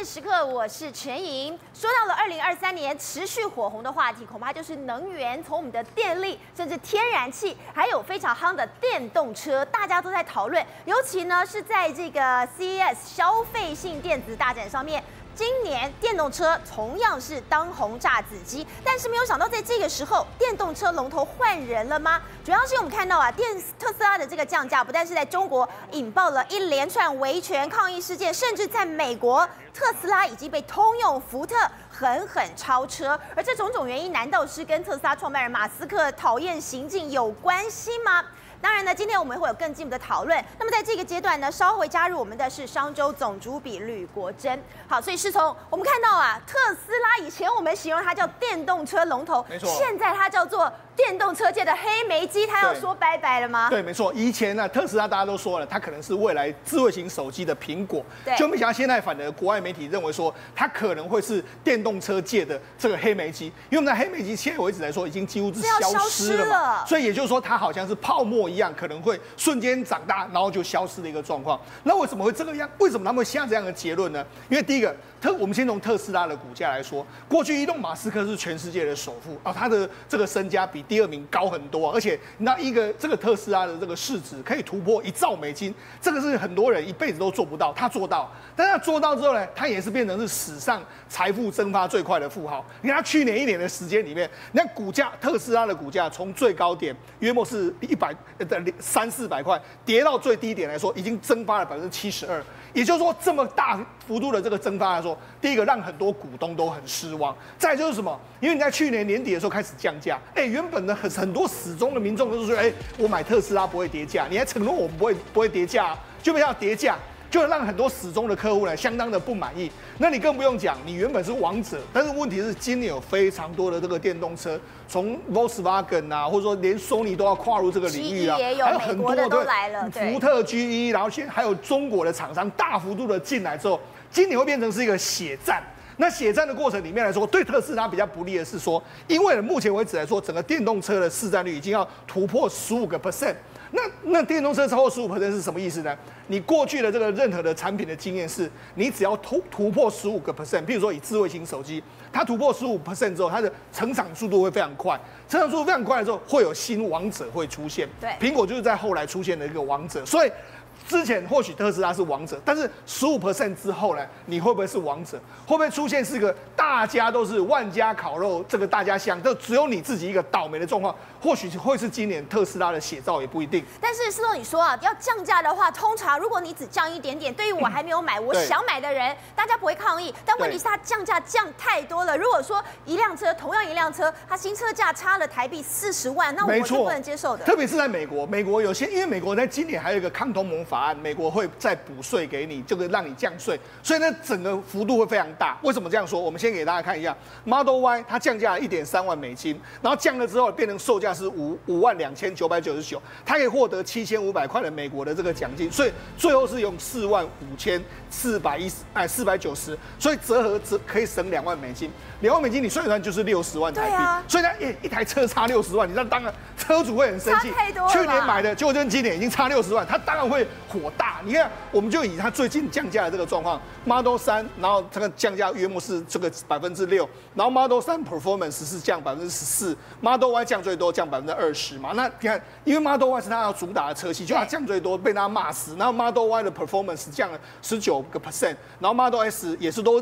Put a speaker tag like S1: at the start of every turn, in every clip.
S1: 键时刻，我是陈莹。说到了2023年持续火红的话题，恐怕就是能源，从我们的电力，甚至天然气，还有非常夯的电动车，大家都在讨论。尤其呢是在这个 CES 消费性电子大展上面。 今年电动车同样是当红炸子鸡，但是没有想到在这个时候，电动车龙头换人了吗？主要是我们看到啊，特斯拉的这个降价，不但是在中国引爆了一连串维权抗议事件，甚至在美国，特斯拉已经被通用、福特狠狠超车。而这种种原因，难道是跟特斯拉创办人马斯克讨厌行径有关系吗？ 当然呢，今天我们会有更进一步的讨论。那么在这个阶段呢，稍后会加入我们的是商周总主笔吕国珍。好，所以是从我们看到啊，特斯拉以前我们形容它叫电动车龙头，没错，现在它叫做电动车界的黑莓机，它要说拜拜了吗？
S2: 对，没错。以前呢，特斯拉大家都说了，它可能是未来智慧型手机的苹果，就没想到现在反而国外媒体认为说，它可能会是电动车界的这个黑莓机，因为我们的黑莓机现在为止来说，已经几乎是消失了嘛，所以也就是说，它好像是泡沫一样，可能会瞬间长大，然后就消失的一个状况。那为什么会这个样？为什么他们会下这样的结论呢？因为第一个，我们先从特斯拉的股价来说，过去移动马斯克是全世界的首富啊，他的这个身家比第二名高很多，而且那这个特斯拉的这个市值可以突破1兆美金，这个是很多人一辈子都做不到，他做到。但是他做到之后呢，他也是变成是史上财富蒸发最快的富豪。你看他去年1年的时间里面，你看特斯拉的股价从最高点约莫是300-400块，跌到最低点来说，已经蒸发了72%。也就是说，这么大幅度的这个蒸发来说，第一个让很多股东都很失望。再来就是什么？因为你在去年年底的时候开始降价，原本的很多死忠的民众都是说，我买特斯拉不会跌价，你还承诺我们不会跌价，就没想到跌价。 就让很多死忠的客户呢相当的不满意。那你更不用讲，你原本是王者，但是问题是今年有非常多的这个电动车，从 Volkswagen 啊，或者说连 Sony 都要跨入这个领域啊，还有很多的
S1: 都来了，
S2: 福特、GE， 然后现在还有中国的厂商大幅度的进来之后，今年会变成是一个血战。 那血战的过程里面来说，对特斯拉比较不利的是说，因为目前为止来说，整个电动车的市占率已经要突破15%。那电动车超过15%是什么意思呢？你过去的这个任何的产品的经验是，你只要突破15%，譬如说以智慧型手机，它突破15%之后，它的成长速度会非常快。成长速度非常快的时候，会有新王者会出现。对，苹果就是在后来出现的一个王者，所以。 之前或许特斯拉是王者，但是15% 之后呢，你会不会是王者？会不会出现是个大家都是万家烤肉，这个大家香，就只有你自己一个倒霉的状况？或许会是今年特斯拉的写照，也不一定。
S1: 但是思彤，你说啊，要降价的话，通常如果你只降一点点，对于我还没有买，我想买的人，大家不会抗议。但问题是它降价降太多了。如果说同样一辆车，它新车价差了台币40万，那我是不能接受的。
S2: 特别是在美国，因为美国在今年还有一个抗通膨法案，美国会再补税给你，这个让你降税，所以呢，整个幅度会非常大。为什么这样说？我们先给大家看一下 Model Y， 它降价了1.3万美金，然后降了之后变成售价是52999，它可以获得7500块的美国的这个奖金，所以最后是用45490，所以折合可以省2万美金。2万美金你算一算就是60万台币，所以呢，一台车差60万，你那当然车主会很生气。去年买的，结果跟今年已经差60万，他当然会火大。你看，我们就以它最近降价的这个状况 ，Model 3，然后这个降价约莫是这个6%，然后 Model 3 Performance 是降14%，Model Y 降最多降20%嘛。那你看，因为 Model Y 是它要主打的车系，就它降最多，被大家骂死。然后 Model Y 的 Performance 降了19%，然后 Model S 也是都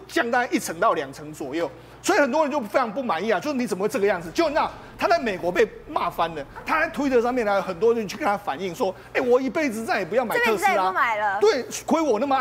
S2: 降大概1成到2成左右。所以很多人就非常不满意啊，就是你怎么会这个样子？就那他在美国被骂翻了，他在推特上面呢，很多人去跟他反映说，我一辈子再也不要买特斯拉，
S1: 不买了。
S2: 对，亏我那么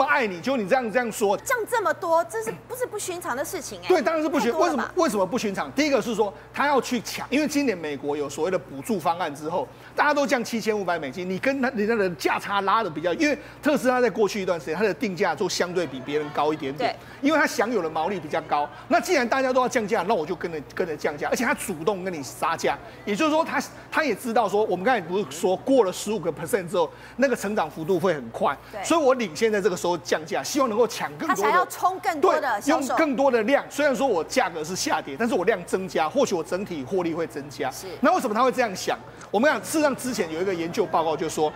S2: 爱你，就你这样说，
S1: 降这么多，这是不寻常的事情？
S2: 对，当然是不寻。为什么不寻常？第一个是说他要去抢，因为今年美国有所谓的补助方案之后，大家都降7500美金，你跟人家的价差拉的比较，因为特斯拉在过去一段时间它的定价就相对比别人高一点点，因为它享有的毛利比较高。那既然大家都要降价，那我就跟着降价，而且它主动跟你杀价。也就是说他也知道说，我们刚才不是说过了15% 之后，那个成长幅度会很快，所以我领先在这个时候降价，希望能够抢更多的，
S1: 他才要冲更多的销售，
S2: 用更多的量。虽然说我价格是下跌，但是我量增加，或许我整体获利会增加。那为什么他会这样想？我们讲，事实上之前有一个研究报告就说，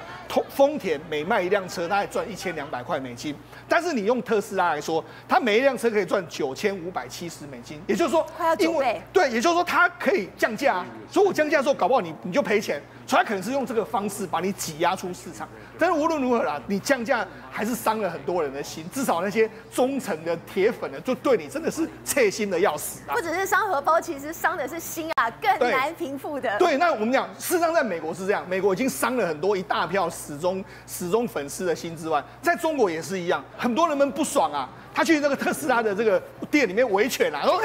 S2: 丰田每卖一辆车大概赚1200块美金，但是你用特斯拉来说，它每一辆车可以赚9570美金，也就是说，
S1: 快要9倍。
S2: 对，也就是说它可以降价啊，所以我降价的时候，搞不好你就赔钱。所以他可能是用这个方式把你挤压出市场，但是无论如何啦，你降价还是伤了很多人的心，至少那些忠诚的铁粉呢，就对你真的是切心的要死啊！
S1: 不只是伤荷包，其实伤的是心啊，更难平复的。
S2: 对，那我们讲，事实上在美国是这样，美国已经伤了很多一大票始终粉丝的心之外，在中国也是一样，很多人们不爽啊。他去那个特斯拉的这个店里面维权啊，说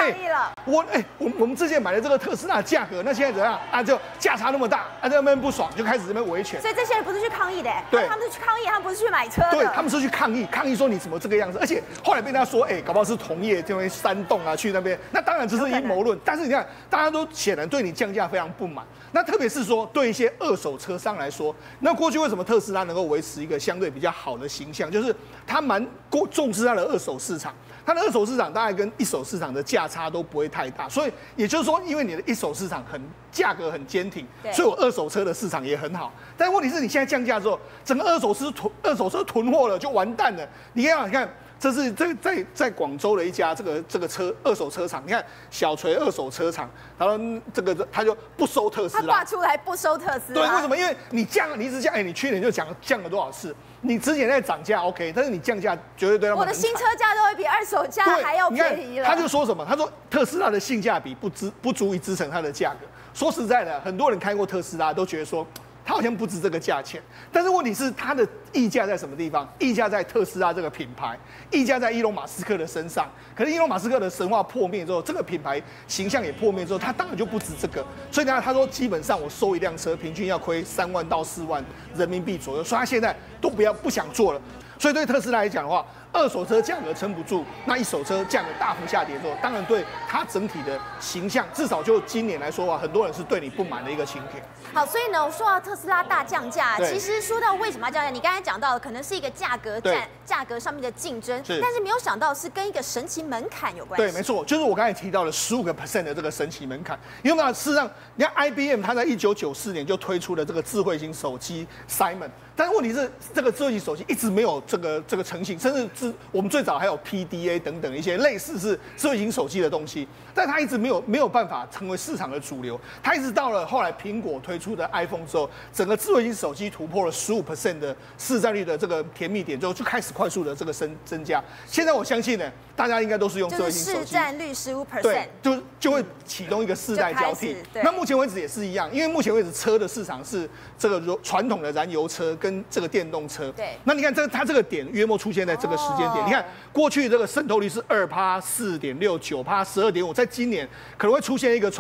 S2: 我们之前买的这个特斯拉价格，那现在怎样啊？就价差那么大，啊，这边不爽，就开始这边维权。
S1: 所以这些人不是去抗议的，
S2: 对，
S1: 他们是去抗议，他们不是去买车的，
S2: 对，他们是去抗议说你怎么这个样子，而且后来被他说，搞不好是同业这边煽动啊，去那边，那当然这是阴谋论。但是你看，大家都显然对你降价非常不满。那特别是说，对一些二手车商来说，那过去为什么特斯拉能够维持一个相对比较好的形象，就是他蛮重视它的二手市场。它的二手市场大概跟一手市场的价差都不会太大，所以也就是说，因为你的一手市场价格很坚挺，所以我二手车的市场也很好。但问题是你现在降价之后，整个二手车囤货了就完蛋了。你看，这是在广州的一家这个二手车厂，你看小锤二手车厂，然后他就不收特斯拉，
S1: 他挂出来不收特斯拉。
S2: 对，为什么？因为你一直降，你去年就降了多少次？你之前在涨价 OK， 但是你降价绝对对他们。
S1: 我的新车价都会比二手价还要便宜了。
S2: 他就说什么？他说特斯拉的性价比不足以支撑它的价格。说实在的，很多人开过特斯拉都觉得说，它好像不值这个价钱。但是问题是，它的溢价在什么地方？溢价在特斯拉这个品牌，溢价在伊隆马斯克的身上。可是伊隆马斯克的神话破灭之后，这个品牌形象也破灭之后，它当然就不值这个。所以呢，他说基本上我收一辆车，平均要亏3万到4万人民币左右。所以他现在都不想做了。所以对特斯拉来讲的话，二手车价格撑不住，那一手车价格大幅下跌之后，当然对它整体的形象，至少就今年来说啊，很多人是对你不满的一个情况。
S1: 好，所以呢，说到特斯拉大降价，其实说到为什么要降价，你刚才讲到的可能是一个价格战，价格上面的竞争，但是没有想到是跟一个神奇门槛有关系。
S2: 对，没错，就是我刚才提到的15% 的这个神奇门槛。因为呢，事实上，你看 IBM 它在1994年就推出了这个智慧型手机 Simon。但是问题是，这个智慧型手机一直没有这个成型，甚至我们最早还有 PDA 等等一些类似是智慧型手机的东西，但它一直没有办法成为市场的主流。它一直到了后来苹果推出的 iPhone 之后，整个智慧型手机突破了15% 的市占率的这个甜蜜点之后，就开始快速的这个增加。现在我相信呢，大家应该都是用智慧型手机，
S1: 市占率15%，
S2: 对，就会启动一个世代交替。那目前为止也是一样，因为目前为止车的市场是这个传统的燃油车跟这个电动车。
S1: 对，
S2: 那你看它这个点约莫出现在这个时间点，你看过去这个渗透率是2%、4.6%、9%、12.5%，在今年可能会出现一个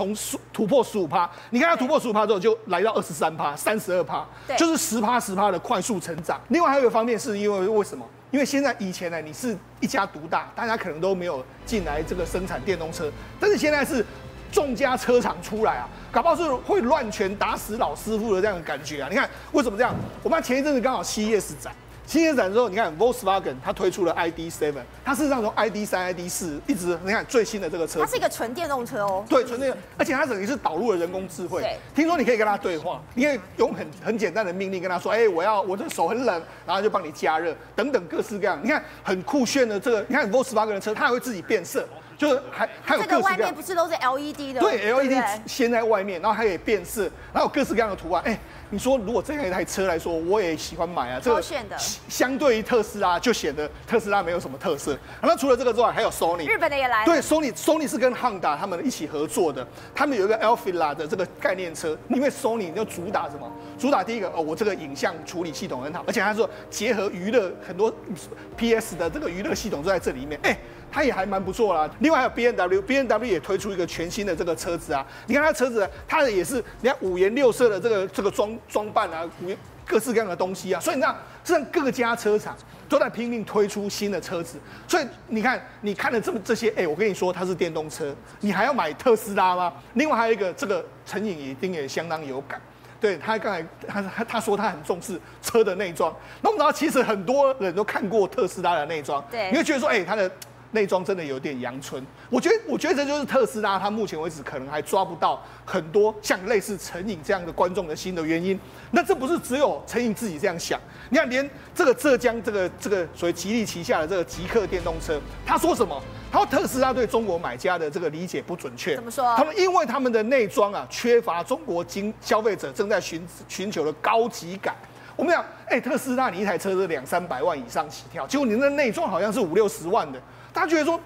S2: 突破15%。你看它突破15%之后，就来到23%、32%，就是10%的快速成长。另外还有一个方面是因为什么？因为以前呢，你是一家独大，大家可能都没有进来这个生产电动车，但是现在是众家车厂出来啊，搞不好是会乱拳打死老师傅的这样的感觉啊！你看为什么这样？我们前一阵子刚好CES展。CES展之后，你看 Volkswagen 它推出了 ID.7， 它事实上从 ID.3、ID.4一直你看最新的这个车，
S1: 它是一个纯电动车哦。
S2: 对，纯电动，而且它等于是导入了人工智慧。听说你可以跟它对话，你可以用很简单的命令跟它说，我的手很冷，然后就帮你加热，等等各式各样。你看很酷炫的这个，你看 Volkswagen 的车，它还会自己变色。就是还有各式各样，这个
S1: 外面不是都是 LED 的？
S2: 对 ，LED 先在外面，然后还可以变色，然后有各式各样的图案。你说如果这样一台车来说，我也喜欢买啊。
S1: 这个炫的，
S2: 相对于特斯拉，就显得特斯拉没有什么特色。那除了这个之外，还有 Sony，
S1: 日本的也来了。
S2: 对 ，Sony 是跟 Honda 他们一起合作的，他们有一个 Alphila 的这个概念车。因为 Sony 就主打什么？主打第一个我这个影像处理系统很好，而且它说结合娱乐很多 PS 的这个娱乐系统都在这里面。它也还蛮不错啦。另外还有 BMW 也推出一个全新的这个车子啊。你看它车子，它也是你看5颜6色的这个装扮啊，各式各样的东西啊。所以这各家车厂都在拼命推出新的车子。所以你看了这些，我跟你说它是电动车，你还要买特斯拉吗？另外还有一个，这个陈颖一定也相当有感。对他刚才他说他很重视车的内装，那我们知道其实很多人都看过特斯拉的内装，
S1: 对，
S2: 你会觉得说，它的内装真的有点阳春。我觉得这就是特斯拉它目前为止可能还抓不到很多像类似陈颖这样的观众的心的原因。那这不是只有陈颖自己这样想，你看连这个浙江这个所谓吉利旗下的这个极客电动车，他说什么？他说特斯拉对中国买家的这个理解不准确。
S1: 怎么说？
S2: 他们因为他们的内装啊缺乏中国消费者正在寻求的高级感。我们讲，特斯拉你一台车是200-300万以上起跳，结果你的内装好像是50-60万的，大家觉得说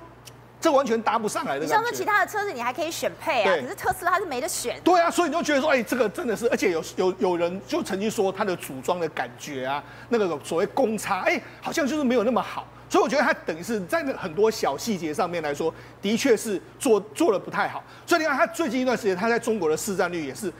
S2: 这完全搭不上来的感觉。
S1: 你像说其他的车子你还可以选配啊，可是特斯拉它是没得选。
S2: 对啊，所以你就觉得说，这个真的是，而且有人就曾经说它的组装的感觉啊，那个所谓公差，好像就是没有那么好。所以我觉得它等于是在很多小细节上面来说，的确是做得不太好。所以你看，它最近一段时间，它在中国的市占率也是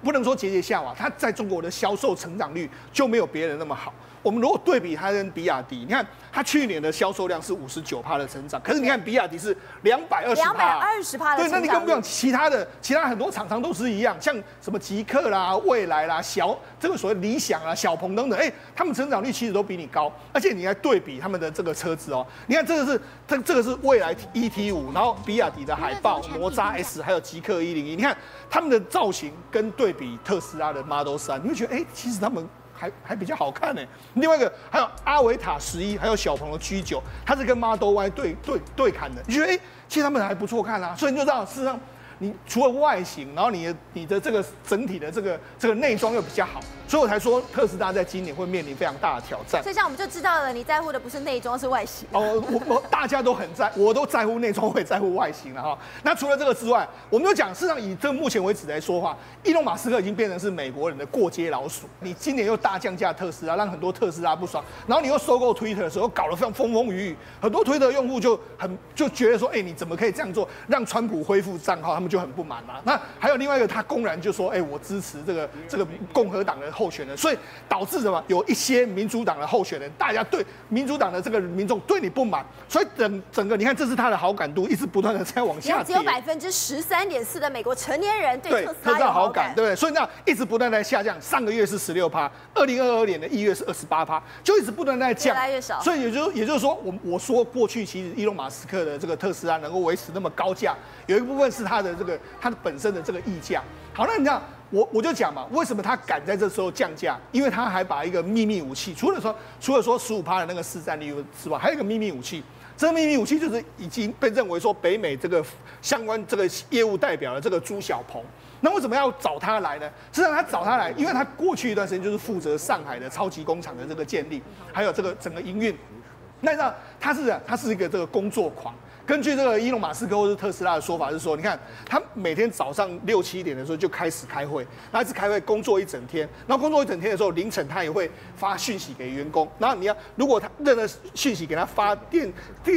S2: 不能说节节下滑，它在中国的销售成长率就没有别人那么好。我们如果对比它跟比亚迪，你看它去年的销售量是59%的成长，可是你看比亚迪是220%，
S1: 对，
S2: 那你更不用其他很多厂商都是一样，像什么极客啦、蔚来啦、这个所谓理想啊、小鹏等等，他们成长率其实都比你高，而且你来对比他们的这个车子哦，你看这个是蔚来 ET5，然后比亚迪的海豹、哪吒 S， 还有极客101，你看他们的造型跟对比特斯拉的 Model 3，你会觉得其实他们还比较好看呢。另外一个还有阿维塔11，还有小鹏的 G9，它是跟 Model Y 对砍的，你觉得其实他们还不错看啊。所以你就知道，事实上你除了外形，然后你的这个整体的这个内装又比较好，所以我才说特斯拉在今年会面临非常大的挑战。
S1: 所以这样我们就知道了，你在乎的不是内装，是外形。
S2: 大家都我都在乎内装，会在乎外形了哈。那除了这个之外，我们就讲，事实上以这目前为止来说话，伊隆马斯克已经变成是美国人的过街老鼠。你今年又大降价特斯拉，让很多特斯拉不爽，然后你又收购 Twitter 的时候搞得非常风风雨雨，很多 Twitter 用户就觉得说，你怎么可以这样做，让川普恢复账号，他们就很不满嘛。那还有另外一个，他公然就说，我支持这个共和党的候选人，所以导致什么？有一些民主党的候选人，大家对民主党的这个民众对你不满，所以整个你看，这是他的好感度一直不断的在往下跌。
S1: 只有13.4%的美国成年人对特斯拉有
S2: 好感，对不对？所以那一直不断在下降。上个月是16%，2022年的1月是28%，就一直不断在降，
S1: 越来越少。
S2: 所以也就是说，我说过去其实伊隆马斯克的这个特斯拉能够维持那么高价，有一部分是他的本身的这个溢价。好，那你看。我就讲嘛，为什么他敢在这时候降价？因为他还把一个秘密武器，除了说15%的那个市占率之外，还有一个秘密武器。这个秘密武器就是已经被认为说北美这个相关这个业务代表的这个朱小鹏。那为什么要找他来呢？实际上他找他来，因为他过去一段时间就是负责上海的超级工厂的这个建立，还有这个整个营运。那他是一个这个工作狂。根据这个伊隆马斯克或是特斯拉的说法是说，你看他每天早上6-7点的时候就开始开会，然后一直开会工作一整天，然后工作一整天的时候凌晨他也会发讯息给员工，然后如果他任何讯息给他发电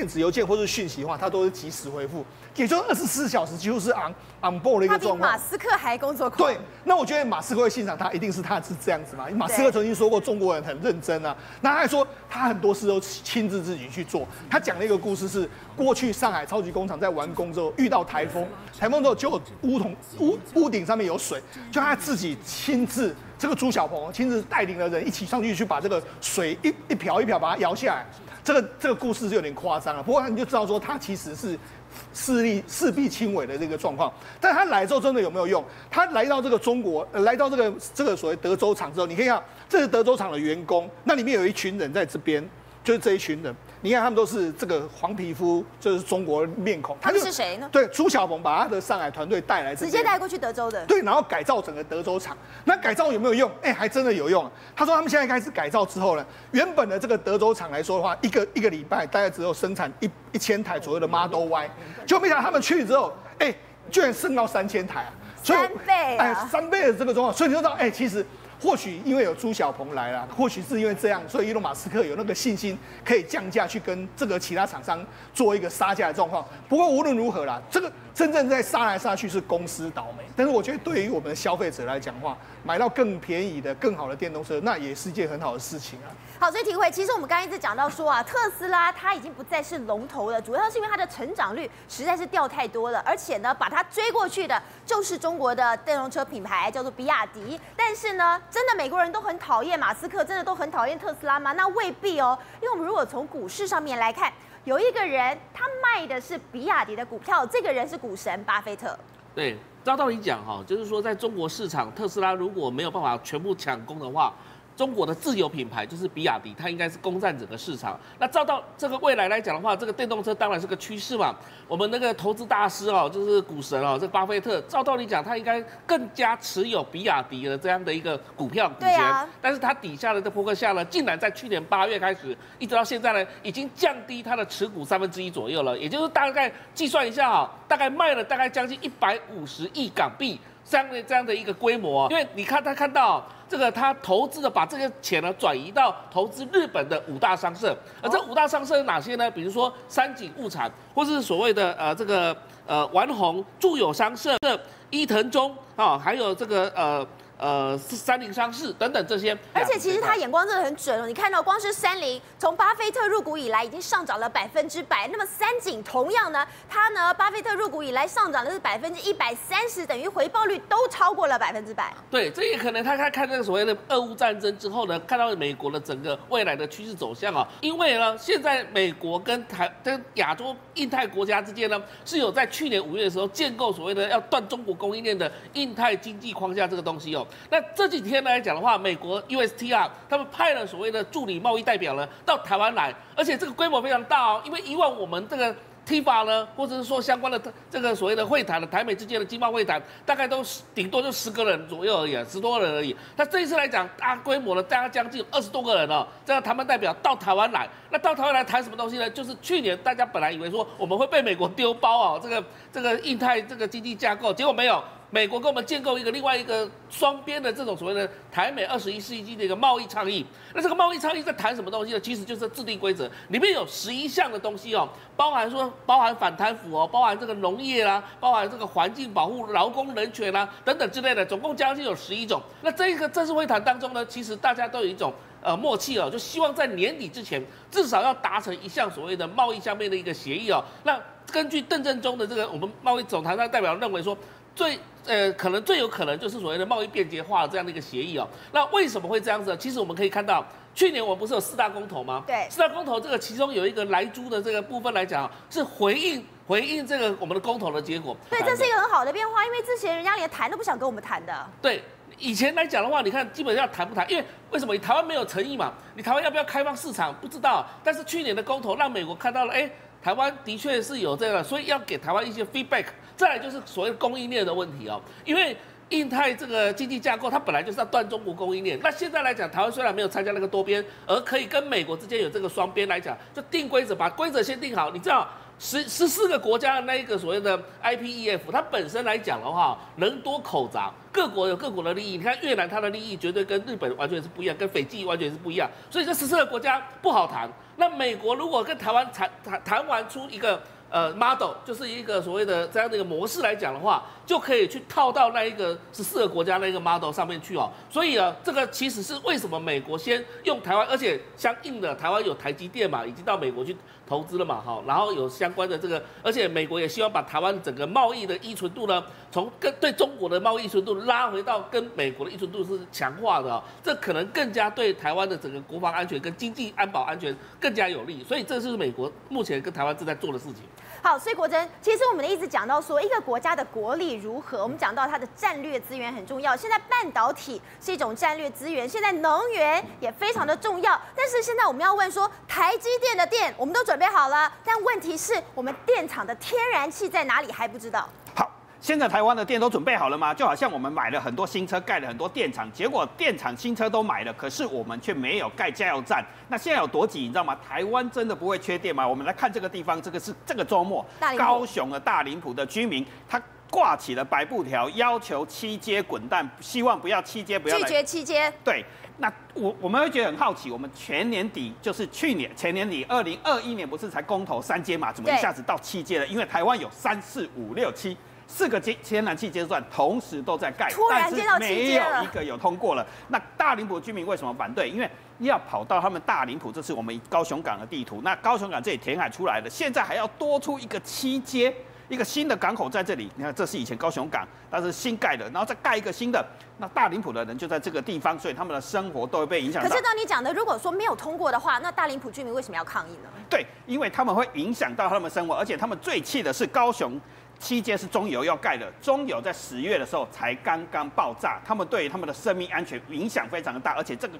S2: 子邮件或是讯息的话，他都是及时回复，也就是24小时几乎是 on board 的一个状况。
S1: 他比马斯克还工作狂。
S2: 对，那我觉得马斯克会欣赏他，一定是他是这样子嘛。马斯克曾经说过中国人很认真啊，那他还说他很多事都亲自自己去做。他讲了一个故事是过去上海超级工厂在完工之后遇到台风之后就有屋顶上面有水，就他自己亲自这个朱小鹏亲自带领了人一起上去把这个水一瓢一瓢把它摇下来。这个故事是有点夸张了，不过你就知道说他其实是事必亲为的这个状况。但他来之后真的有没有用？他来到这个中国，来到这个所谓德州厂之后，你可以看这是德州厂的员工，那里面有一群人在这边，就是这一群人。你看他们都是这个黄皮肤，就是中国面孔。
S1: 他们是谁呢？
S2: 对，朱小鹏把他的上海团队带来这边，
S1: 直接带过去德州的。
S2: 对，然后改造整个德州厂。那改造有没有用？还真的有用。他说他们现在开始改造之后呢，原本的这个德州厂来说的话，一个礼拜大概只有生产1000台左右的 Model Y， 就没想到他们去之后，居然升到3000台啊
S1: ！3倍啊
S2: ！3倍的这个状况，所以你就知道，其实。或许因为有朱小鹏来了，或许是因为这样，所以伊隆马斯克有那个信心可以降价去跟这个其他厂商做一个杀价的状况。不过无论如何啦，真正在杀来杀去是公司倒霉。但是我觉得对于我们的消费者来讲的话，买到更便宜的、更好的电动车，那也是一件很好的事情啊。
S1: 好，所以廷辉，其实我们刚刚一直讲到说啊，特斯拉它已经不再是龙头了，主要是因为它的成长率实在是掉太多了，而且呢，把它追过去的就是中国的电动车品牌叫做比亚迪。但是呢，真的美国人都很讨厌马斯克，真的都很讨厌特斯拉吗？那未必哦，因为我们如果从股市上面来看，有一个人他卖的是比亚迪的股票，这个人是股神巴菲特。
S3: 对，照道理讲哈，就是说在中国市场，特斯拉如果没有办法全部抢攻的话，中国的自有品牌就是比亚迪，它应该是攻占整个市场。那照到这个未来来讲的话，这个电动车当然是个趋势嘛。我们那个投资大师哦，就是股神哦，这巴菲特，照道理讲，他应该更加持有比亚迪的这样的一个股票股权。啊、但是他底下的这波克夏呢，竟然在去年8月开始，一直到现在呢，已经降低他的持股1/3左右了。也就是大概计算一下啊，大概卖了大概将近150亿港币。这样的一个规模，因为你看他看到这个他投资的把这个钱呢转移到投资日本的5大商社，而这5大商社有哪些呢？比如说三井物产，或是所谓的丸红、住友商社、伊藤忠啊，还有这个三菱商事等等这些。
S1: 而且其实他眼光真的很准哦，你看到光是三菱从巴菲特入股以来已经上涨了100%，那么三井同样呢，它呢巴菲特入股以来上涨的是130%，等于回报率都超过了100%。
S3: 对，这也可能他看那个所谓的俄乌战争之后呢，看到美国的整个未来的趋势走向啊，因为呢现在美国跟亚洲印太国家之间呢是有在去年5月的时候建构所谓的要断中国供应链的印太经济框架这个东西哦。那这几天来讲的话，美国 USTR 他们派了所谓的助理贸易代表呢到台湾来，而且这个规模非常大哦，因为以往我们这个 TIFA 呢，或者是说相关的这个所谓的会谈的台美之间的经贸会谈，大概都顶多就10个人左右而已，10多个人而已。那这一次来讲，大规模的，大概将近20多个人哦，这样谈判代表到台湾来。那到台湾来谈什么东西呢？就是去年大家本来以为说我们会被美国丢包哦，这个印太这个经济架构，结果没有。美国跟我们建构另外一个双边的这种所谓的台美21世纪的一个贸易倡议。那这个贸易倡议在谈什么东西呢？其实就是制定规则，里面有11项的东西哦，包含反贪腐哦，包含这个农业啦，包含这个环境保护、劳工人权啦等等之类的，总共将近有11种。那这一个正式会谈当中呢，其实大家都有一种默契哦，就希望在年底之前至少要达成一项所谓的贸易上面的一个协议哦。那根据邓正中的这个我们贸易总谈判代表认为说，可能最有可能就是所谓的贸易便捷化这样的一个协议哦。那为什么会这样子呢？其实我们可以看到，去年我们不是有4大公投吗？对，4大公投这个其中有一个莱猪的这个部分来讲，是回应这个我们的公投的结果。
S1: 对，这是一个很好的变化，因为之前人家连谈都不想跟我们谈的。
S3: 对。以前来讲的话，你看基本上谈不谈？因为为什么？你台湾没有诚意嘛，你台湾要不要开放市场不知道。但是去年的公投让美国看到了，台湾的确是有这个，所以要给台湾一些 feedback。再来就是所谓供应链的问题哦，因为印太这个经济架构它本来就是要断中国供应链。那现在来讲，台湾虽然没有参加那个多边，而可以跟美国之间有这个双边来讲，就定规则，把规则先定好。你知道14个国家的那一个所谓的 IPEF， 它本身来讲的话，人多口杂，各国有各国的利益。你看越南它的利益绝对跟日本完全是不一样，跟斐济完全是不一样，所以这14个国家不好谈。那美国如果跟台湾谈完出一个model， 就是一个所谓的这样的一个模式来讲的话，就可以去套到那一个14个国家那个 model 上面去哦。所以这个其实是为什么美国先用台湾，而且相应的台湾有台积电嘛，已经到美国去投资了嘛，哈，然后有相关的这个，而且美国也希望把台湾整个贸易的依存度呢，从对中国的贸易依存度拉回到跟美国的依存度是强化的哦，这可能更加对台湾的整个国防安全跟经济安保安全更加有利。所以这是美国目前跟台湾正在做的事情。
S1: 好，所以国珍，其实我们一直讲到说，一个国家的国力如何，我们讲到它的战略资源很重要。现在半导体是一种战略资源，现在能源也非常的重要。但是现在我们要问说，台积电的电我们都准备好了，但问题是我们电厂的天然气在哪里还不知道。
S4: 好。现在台湾的电都准备好了吗？就好像我们买了很多新车，盖了很多电厂，结果电厂新车都买了，可是我们却没有盖加油站。那现在有多挤，你知道吗？台湾真的不会缺电吗？我们来看这个地方，这个是这个周末高雄的大林埔的居民，他挂起了白布条，要求7阶滚蛋，希望不要7阶，不要来
S1: 拒绝7阶。
S4: 对，那我们会觉得很好奇，我们前年底就是前年底2021年不是才公投3阶嘛？怎么一下子到7阶了？因为台湾有3、4、5、6、7。4个天然气接收站同时都在盖，
S1: 突然接到7阶了，
S4: 没有一个有通过了。那大林埔居民为什么反对？因为要跑到他们大林埔，这是我们高雄港的地图。那高雄港这里填海出来的，现在还要多出一个7阶，一个新的港口在这里。你看，这是以前高雄港，但是新盖的，然后再盖一个新的。那大林埔的人就在这个地方，所以他们的生活都会被影响到。
S1: 可是照你讲的，如果说没有通过的话，那大林埔居民为什么要抗议呢？
S4: 对，因为他们会影响到他们生活，而且他们最气的是高雄。7阶是中油要盖的，中油在10月的时候才刚刚爆炸，他们对他们的生命安全影响非常的大，而且这个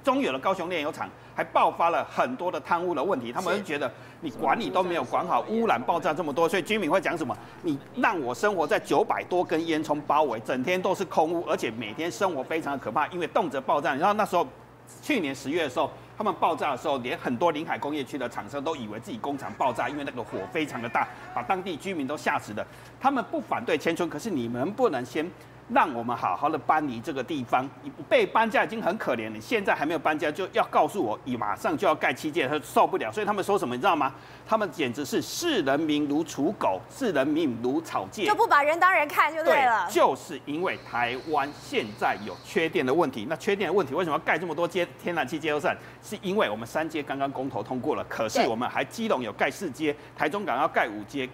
S4: 中油的高雄炼油厂还爆发了很多的贪污的问题，他们就觉得你管理都没有管好，污染爆炸这么多，所以居民会讲什么？你让我生活在900多根烟囱包围，整天都是空污，而且每天生活非常的可怕，因为动辄爆炸。然后那时候去年10月的时候。他们爆炸的时候，连很多临海工业区的厂商都以为自己工厂爆炸，因为那个火非常的大，把当地居民都吓死了。他们不反对迁村，可是你们不能先让我们好好的搬离这个地方。你被搬家已经很可怜了，你现在还没有搬家，就要告诉我你马上就要盖7阶，他受不了。所以他们说什么，你知道吗？他们简直是视人民如刍狗，视人民如草芥，
S1: 就不把人当人看就对了。
S4: 就是因为台湾现在有缺电的问题。那缺电的问题为什么要盖这么多天然气接收站？是因为我们3阶刚刚公投通过了，可是我们还基隆有盖4阶，台中港要盖5阶。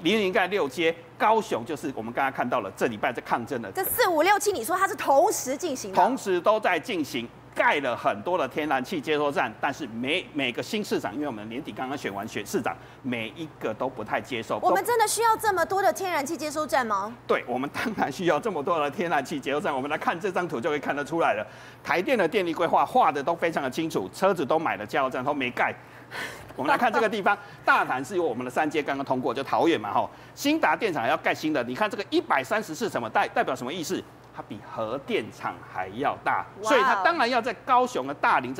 S4: 林云盖6阶，高雄就是我们刚刚看到了，这礼拜在抗争的。
S1: 这4、5、6、7，你说它是同时进行的？
S4: 同时都在进行，盖了很多的天然气接收站，但是每个新市长，因为我们年底刚刚选完市长，每一个都不太接受。
S1: 我们真的需要这么多的天然气接收站吗？
S4: 对，我们当然需要这么多的天然气接收站。我们来看这张图就可以看得出来了，台电的电力规划画的都非常的清楚，车子都买了加油站，都没盖。我们来看这个地方，大潭是由我们的3阶刚刚通过，就桃园嘛吼，新达电厂要盖新的，你看这个130是什么代表什么意思？它比核电厂还要大，所以它当然要在高雄的大林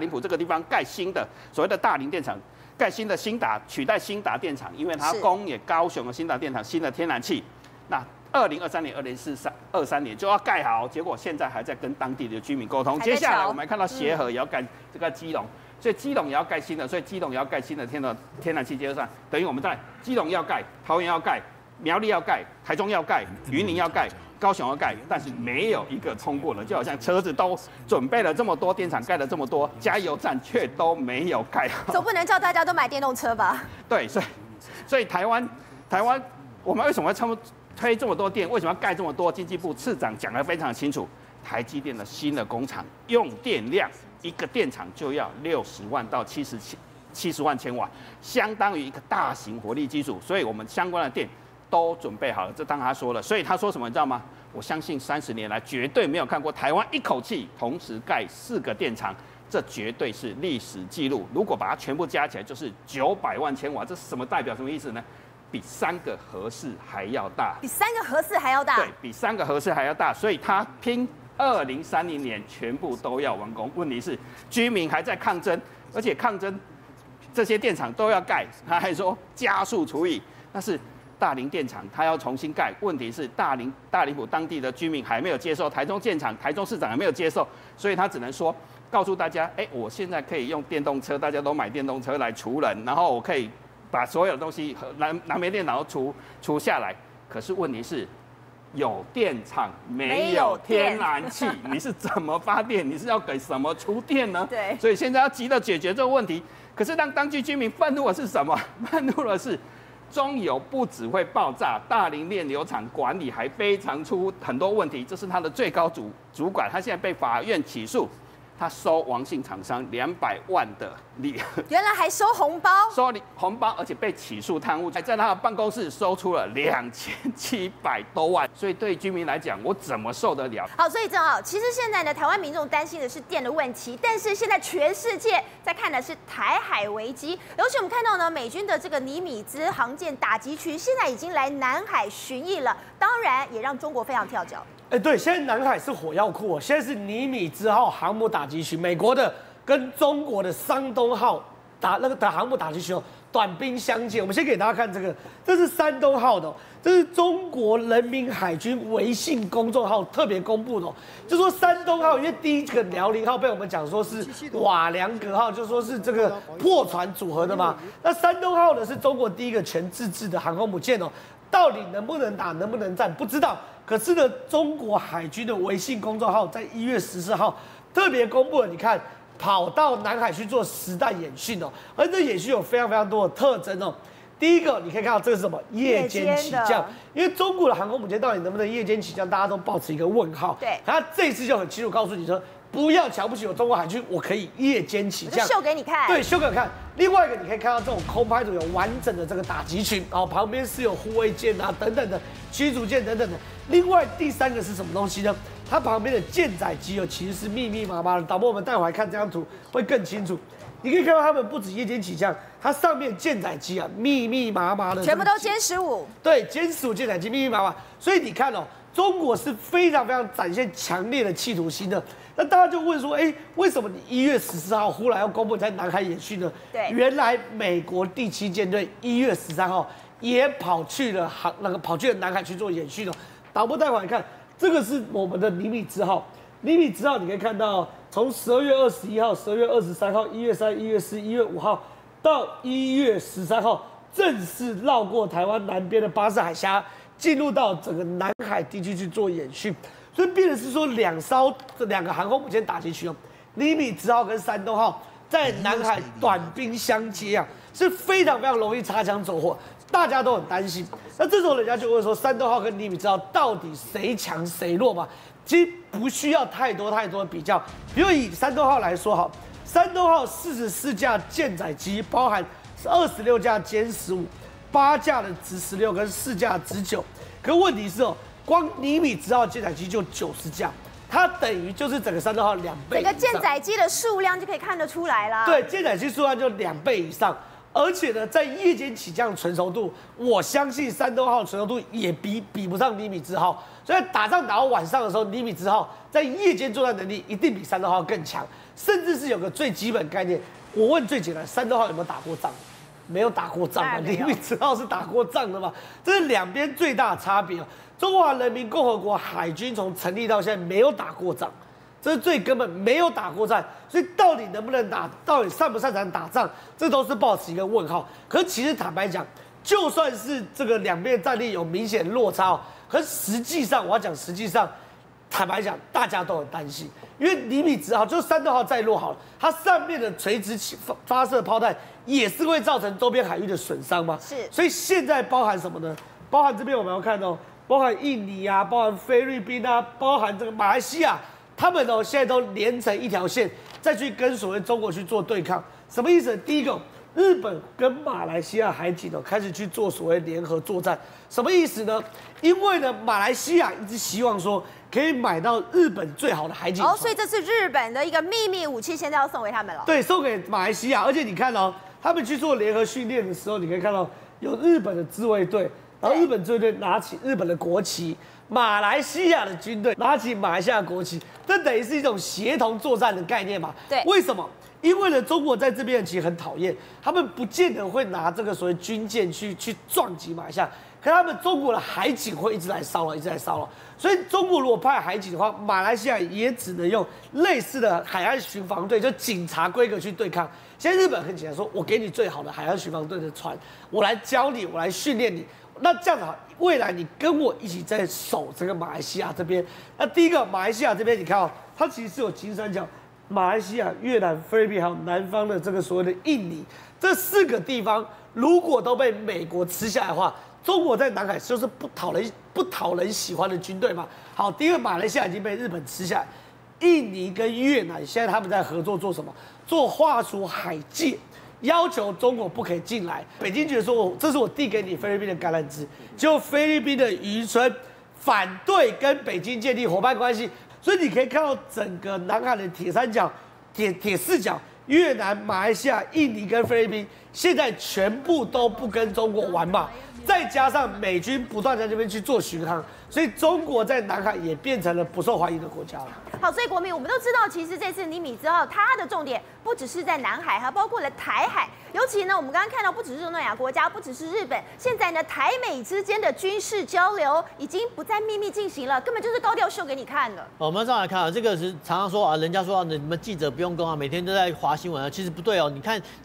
S4: 埔这个地方盖新的所谓的大林电厂，盖新的新达取代新达电厂，因为它供也高雄的新达电厂新的天然气，那2023年、2023年就要盖好，结果现在还在跟当地的居民沟通。接下来我们看到协和也要盖这个基隆。所以基隆也要盖新的，所以基隆也要盖新的天然气接收站，等于我们在基隆要盖、桃园要盖、苗栗要盖、台中要盖、云林要盖、高雄要盖，但是没有一个通过了，就好像车子都准备了这么多，电厂盖了这么多，加油站却都没有盖好。
S1: 总不能叫大家都买电动车吧？
S4: 对，所以台湾，我们为什么会推这么多电？为什么要盖这么多？经济部次长讲得非常清楚，台积电的新的工厂用电量。一个电厂就要60万到70万千瓦，相当于一个大型火力机组，所以我们相关的电都准备好了。这当他说了，所以他说什么你知道吗？我相信30年来绝对没有看过台湾一口气同时盖4个电厂，这绝对是历史记录。如果把它全部加起来，就是900万千瓦，这是什么代表什么意思呢？比3个核四还要大，
S1: 比3个核四还要大，
S4: 对比3个核四还要大，所以他拼。2030年全部都要完工，问题是居民还在抗争，而且抗争这些电厂都要盖，他还说加速处理，那是大林电厂他要重新盖，问题是大林埔当地的居民还没有接受，台中电厂台中市长还没有接受，所以他只能说告诉大家，我现在可以用电动车，大家都买电动车来除人，然后我可以把所有的东西燃煤电脑除下来，可是问题是。有电厂没有天然气，你是怎么发电？你是要给什么出电呢？
S1: 对，
S4: 所以现在要急着解决这个问题。可是让当地居民愤怒的是什么？愤怒的是中油不只会爆炸，大林炼油厂管理还非常出很多问题，这是他的最高主管，他现在被法院起诉。他收王姓厂商200万的利，
S1: 原来还收红包，
S4: 收红包，而且被起诉贪污，还在他的办公室收出了2700多万，所以对居民来讲，我怎么受得了？
S1: 好，所以正好，其实现在呢，台湾民众担心的是电的问题，但是现在全世界在看的是台海危机，尤其我们看到呢，美军的这个尼米兹航舰打击群现在已经来南海巡弋了，当然也让中国非常跳脚。
S5: 对，现在南海是火药库哦，现在是尼米兹号航母打击群，美国的跟中国的山东号的航母打击群哦，短兵相接。我们先给大家看这个，这是山东号的、这是中国人民海军微信公众号特别公布的、就说山东号，因为第一个辽宁号被我们讲说是瓦良格号，就说是这个破船组合的嘛。那山东号呢是中国第一个全自制的航空母舰哦，到底能不能打，能不能战，不知道。可是呢，中国海军的微信公众号在1月14号特别公布了，你看跑到南海去做实弹演训哦，而这演训有非常非常多的特征哦。第一个，你可以看到这个是什么？夜间起降。因为中国的航空母舰到底能不能夜间起降，大家都抱持一个问号。
S1: 对，
S5: 他这次就很清楚告诉你说，不要瞧不起我中国海军，我可以夜间起降，
S1: 秀给你看。
S5: 对，秀给你看。另外一个，你可以看到这种空拍组有完整的这个打击群，然后旁边是有护卫舰啊等等的驱逐舰等等的。另外第三个是什么东西呢？它旁边的舰载机哦，其实是密密麻麻的。导播，我们待会来看这张图会更清楚。你可以看到他们不止夜间起降，它上面舰载机啊密密麻麻的，
S1: 全部都歼15。对，
S5: 歼15舰载机密密麻麻，所以你看哦，中国是非常非常展现强烈的企图心的。那大家就问说，为什么你1月14号忽然要公布在南海演训呢？
S1: 对，
S5: 原来美国第7舰队1月13号也跑去了南海去做演训了。导播待会来看，这个是我们的尼米兹号。尼米兹号你可以看到，从12月21号、12月23号、1月3、1月4、1月5号到1月13号，正式绕过台湾南边的巴士海峡，进入到整个南海地区去做演训。所以变成是说两个航空母舰打击群哦，尼米兹号跟山东号在南海短兵相接啊，是非常非常容易擦枪走火，大家都很担心。那这时候人家就会说，山东号跟尼米兹号到底谁强谁弱嘛？其实不需要太多的比较。比如以山东号来说，好，山东号44架舰载机，包含26架歼15、8架的直16跟4架直9。可问题是哦，光尼米兹号舰载机就90架，它等于就是整个山东号2倍。
S1: 整个舰载机的数量就可以看得出来啦。
S5: 对，舰载机数量就2倍以上。而且呢，在夜间起降纯熟度，我相信山东号纯熟度也比不上尼米兹号。所以打仗打到晚上的时候，尼米兹号在夜间作战能力一定比山东号更强，甚至是有个最基本概念。我问最简单，山东号有没有打过仗？没有打过仗嘛？尼米兹号是打过仗的嘛？这是两边最大的差别。中华人民共和国海军从成立到现在没有打过仗。这是最根本，没有打过战，所以到底能不能打，到底擅不擅长打仗，这都是抱持一个问号。可是其实坦白讲，就算是这个两边战力有明显落差哦，可是实际上我要讲，坦白讲，大家都很担心，因为尼米兹号就山东号再弱好了，它上面的垂直发射炮弹也是会造成周边海域的损伤吗？
S1: 是，
S5: 所以现在包含什么呢？包含这边我们要看哦，包含印尼啊，包含菲律宾啊，包含这个马来西亚。他们现在都连成一条线，再去跟所谓中国去做对抗，什么意思？第一个，日本跟马来西亚海警开始去做所谓联合作战，什么意思呢？因为呢，马来西亚一直希望说可以买到日本最好的海警船，
S1: 所以这是日本的一个秘密武器，现在要送给他们了。
S5: 对，送给马来西亚，而且你看哦，他们去做联合训练的时候，你可以看到有日本的自卫队，然后日本自卫队拿起日本的国旗。马来西亚的军队拿起马来西亚国旗，这等于是一种协同作战的概念嘛？
S1: 对，
S5: 为什么？因为呢，中国在这边其实很讨厌，他们不见得会拿这个所谓军舰去撞击马来西亚，可他们中国的海警会一直来骚扰，所以中国如果派海警的话，马来西亚也只能用类似的海岸巡防队，就警察规格去对抗。现在日本很简单说，我给你最好的海岸巡防队的船，我来教你，我来训练你。那这样子好，未来你跟我一起在守这个马来西亚这边。那第一个马来西亚这边，你看哦，它其实是有金三角，马来西亚、越南、菲律宾还有南方的这个所谓的印尼这4个地方，如果都被美国吃下来的话，中国在南海就是不讨人喜欢的军队嘛。好，第一个马来西亚已经被日本吃下来，印尼跟越南现在他们在合作做什么？做划出海界。要求中国不可以进来，北京觉得说，这是我递给你菲律宾的橄榄枝，结果菲律宾的渔村反对跟北京建立伙伴关系，所以你可以看到整个南海的铁三角、铁四角，越南、马来西亚、印尼跟菲律宾现在全部都不跟中国玩嘛，再加上美军不断在这边去做巡航，所以中国在南海也变成了不受欢迎的国家了。
S1: 好，所以国民我们都知道，其实这次尼米兹号它的重点不只是在南海，还包括了台海。尤其呢，我们刚刚看到，不只是东南亚国家，不只是日本，现在呢，台美之间的军事交流已经不再秘密进行了，根本就是高调秀给你看的。
S6: 我们上来看啊，这个是常常说啊，人家说啊，你们记者不用攻啊，每天都在划新闻啊，其实不对哦。你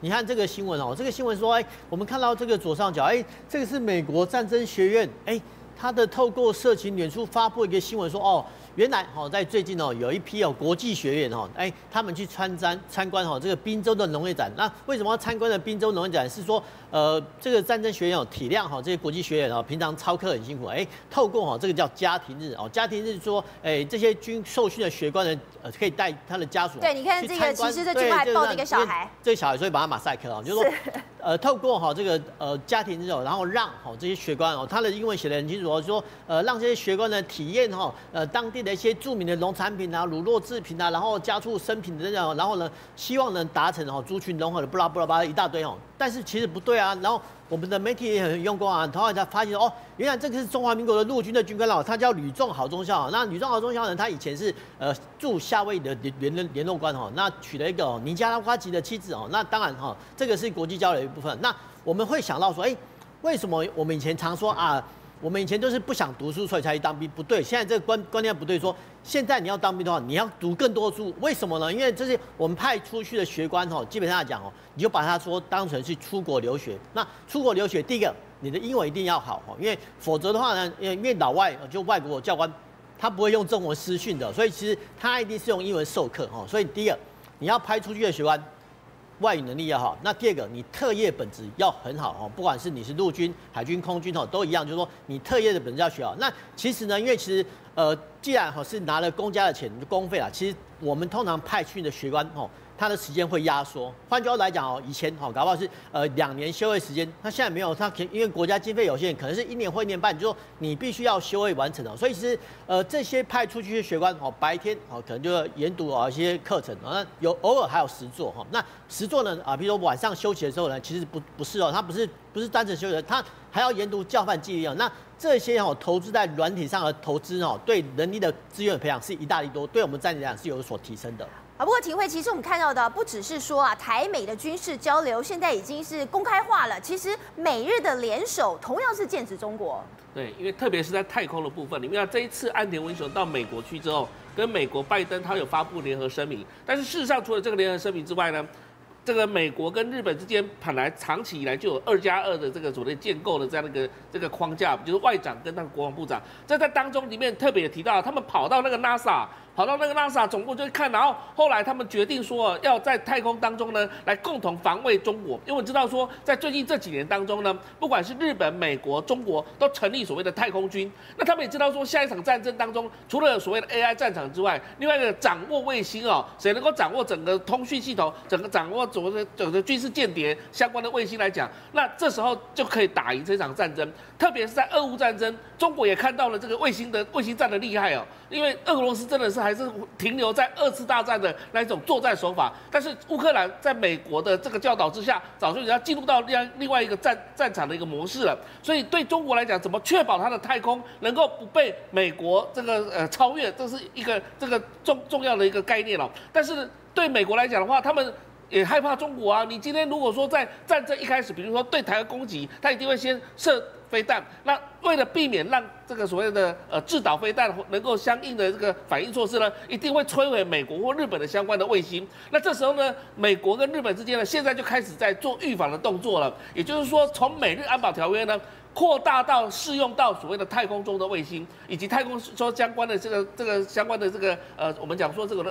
S6: 看这个新闻哦，这个新闻说，我们看到这个左上角，这个是美国战争学院，他的透过社群脸书发布一个新闻说，哦，原来在最近有一批国际学员他们去参观这个宾州的农业展。那为什么要参观的宾州农业展？是说这个战争学院体谅这些国际学员平常操课很辛苦，透过这个叫家庭日家庭日说这些受训的学官呢可以带他的家属。
S1: 对，你看这个，其实这句话还抱着一个小孩，
S6: 这个小孩所以把他马赛克就是说透过这个家庭日然后让这些学官他的英文写得很清楚说让这些学官呢体验当地的一些著名的农产品啊、乳酪制品啊，然后家畜生品的然后呢，希望能达成族群融合的巴拉一大堆但是其实不对啊。然后我们的媒体也很用功啊，后来才发现原来这个是中华民国的陆军的军官他叫吕仲好中校。那吕仲好中校呢，他以前是驻夏威夷的联络官那娶了一个尼加拉瓜籍的妻子那当然这个是国际交流的一部分。那我们会想到说，为什么我们以前常说啊？我们以前都是不想读书，所以才去当兵，不对。现在这个观念不对，说现在你要当兵的话，你要读更多书。为什么呢？因为这是我们派出去的学官基本上来讲你就把它说当成是出国留学。那出国留学，第一个你的英文一定要好因为否则的话呢，因为老外就外国教官他不会用中文师训的，所以其实他一定是用英文授课所以第一个你要派出去的学官外语能力要好，那第二个你特业本质要很好不管是你是陆军、海军、空军都一样，就是说你特业的本质要学好。那其实呢，因为其实既然是拿了公家的钱公费其实我们通常派去的学官他的时间会压缩。换句话来讲以前搞不好是2年修会时间，他现在没有，他因为国家经费有限，可能是1年或1年半，就说你必须要修会完成所以其实这些派出去的学官白天可能就要研读一些课程那偶尔还有实作那实作呢比如说晚上休息的时候呢，其实不是他不是单纯休息，他还要研读教范纪律那这些投资在软体上的投资对人力的资源培养是一大利多，对我们战力来讲是有所提升的。
S1: 不过廷慧，其实我们看到的不只是说台美的军事交流现在已经是公开化了，其实美日的联手同样是剑指中国。
S3: 对，因为特别是在太空的部分，你们看这一次岸田文雄到美国去之后，跟美国拜登他有发布联合声明，但是事实上除了这个联合声明之外呢，这个美国跟日本之间本来长期以来就有2+2的这个所谓建构的这样的一个这个框架，就是外长跟那个国防部长，这在当中里面特别也提到，他们跑到那个 NASA 总部就看，然后后来他们决定说要在太空当中呢来共同防卫中国，因为我知道说在最近这几年当中呢，不管是日本、美国、中国都成立所谓的太空军，那他们也知道说下一场战争当中，除了所谓的 AI 战场之外，另外一个掌握卫星谁能够掌握整个通讯系统，整个掌握整个军事间谍相关的卫星来讲，那这时候就可以打赢这场战争。特别是在俄乌战争，中国也看到了这个卫星战的厉害因为俄罗斯真的是还是停留在2次大战的那一种作战手法，但是乌克兰在美国的这个教导之下，早就已经进入到另外一个战场的一个模式了。所以对中国来讲，怎么确保它的太空能够不被美国这个超越，这是一个这个重要的一个概念但是对美国来讲的话，他们也害怕中国你今天如果说在战争一开始，比如说对台湾攻击，他一定会先射飞弹。那为了避免让这个所谓的制导飞弹能够相应的这个反应措施呢，一定会摧毁美国或日本的相关的卫星。那这时候呢，美国跟日本之间呢，现在就开始在做预防的动作了。也就是说，从美日安保条约呢，扩大到适用到所谓的太空中的卫星，以及太空说相关的这个相关的这个我们讲说这个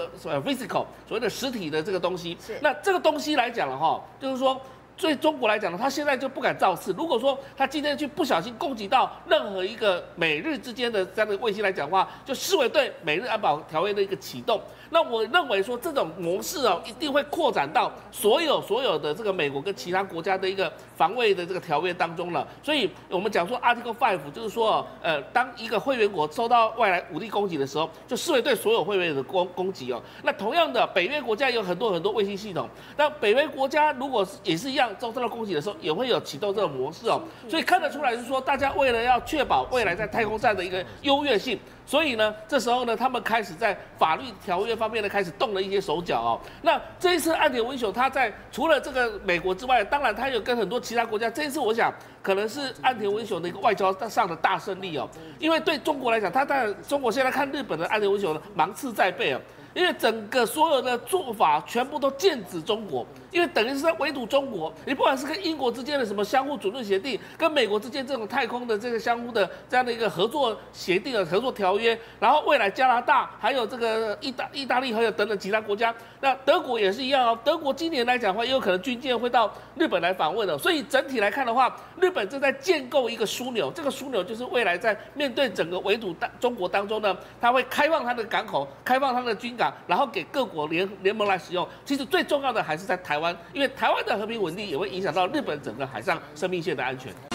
S3: physical 所谓的实体的这个东西。那这个东西来讲了就是说。对中国来讲呢，他现在就不敢造次。如果说他今天去不小心攻击到任何一个美日之间的这样的卫星来讲的话，就视为对美日安保条约的一个启动。那我认为说这种模式一定会扩展到所有的这个美国跟其他国家的一个防卫的这个条约当中了。所以我们讲说 Article 5就是说，当一个会员国受到外来武力攻击的时候，就视为对所有会员的攻击哦。那同样的，北约国家有很多卫星系统，那北约国家如果也是一样遭到攻击的时候，也会有启动这种模式哦。所以看得出来是说，大家为了要确保未来在太空站的一个优越性。所以呢，这时候呢，他们开始在法律条约方面呢，开始动了一些手脚哦。那这一次岸田文雄他在除了这个美国之外，当然他有跟很多其他国家。这一次我想可能是岸田文雄的一个外交上的大胜利哦。因为对中国来讲，他当然中国现在看日本的岸田文雄芒刺在背哦。因为整个所有的做法全部都剑指中国，因为等于是在围堵中国。你不管是跟英国之间的什么相互准入协定，跟美国之间这种太空的这个相互的这样的一个合作协定的合作条约，然后未来加拿大还有这个意大利还有等等其他国家，那德国也是一样哦。德国今年来讲的话，也有可能军舰会到日本来访问的。所以整体来看的话，日本正在建构一个枢纽，这个枢纽就是未来在面对整个围堵中国当中呢，它会开放它的港口，开放它的军港。然后给各国联盟来使用。其实最重要的还是在台湾，因为台湾的和平稳定也会影响到日本整个海上生命线的安全。